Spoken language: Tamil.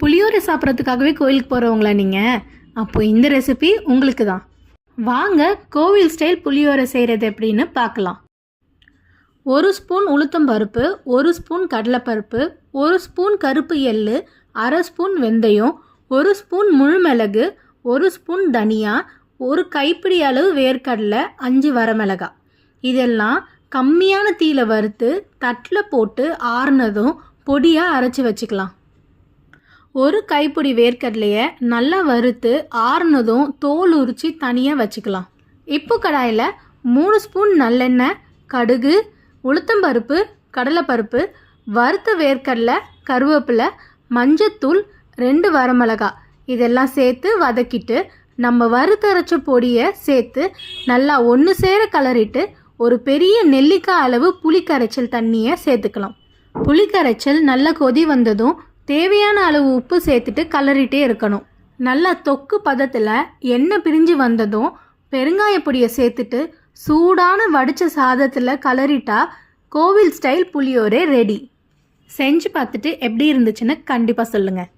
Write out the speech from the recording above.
புளியோரை சாப்பிட்றதுக்காகவே கோயிலுக்கு போகிறவங்களா நீங்கள்? அப்போ இந்த ரெசிபி உங்களுக்கு தான். வாங்க கோவில் ஸ்டைல் புளியோரை செய்கிறது எப்படின்னு பார்க்கலாம். 1 ஸ்பூன் உளுத்தம் பருப்பு, 1 ஸ்பூன் கடலைப்பருப்பு, 1 ஸ்பூன் கருப்பு எள்ளு, அரை ஸ்பூன் வெந்தயம், 1 ஸ்பூன் முழு மிளகு, 1 ஸ்பூன் தனியா, 1 கைப்பிடி அளவு வேர்க்கடலை, 5 வரமிளகாய். இதெல்லாம் கம்மியான தீயில வறுத்து தட்டில் போட்டு ஆறுனதும் பொடியாக அரைச்சி வச்சுக்கலாம். 1 கைப்பிடி வேர்க்கடலையை நல்லா வறுத்து ஆறுனதும் தோல் உரித்து தனியாக வச்சுக்கலாம். இப்போ கடாயில் 3 ஸ்பூன் நல்லெண்ணெய், கடுகு, உளுத்தம்பருப்பு, கடலைப்பருப்பு, வறுத்த வேர்க்கடலை, கருவேப்பிலை, மஞ்சத்தூள், 2 வரமிளகாய் இதெல்லாம் சேர்த்து வதக்கிட்டு நம்ம வறுத்தரைச்ச பொடியை சேர்த்து நல்லா ஒன்று சேர கலரிட்டு ஒரு பெரிய நெல்லிக்காய் அளவு புளிக்கரைச்சல் தண்ணியை சேர்த்துக்கலாம். புளிக்கரைச்சல் நல்லா கொதி வந்ததும் தேவையான அளவு உப்பு சேர்த்துட்டு கலரிட்டே இருக்கணும். நல்லா தொக்கு பதத்தில் எண்ணெய் பிரிஞ்சு வந்ததும் பெருங்காய பொடியை சேர்த்துட்டு சூடான வடித்த சாதத்தில் கலரிட்டா கோவில் ஸ்டைல் புளியோரை ரெடி. செஞ்சு பார்த்துட்டு எப்படி இருந்துச்சுன்னு கண்டிப்பாக சொல்லுங்கள்.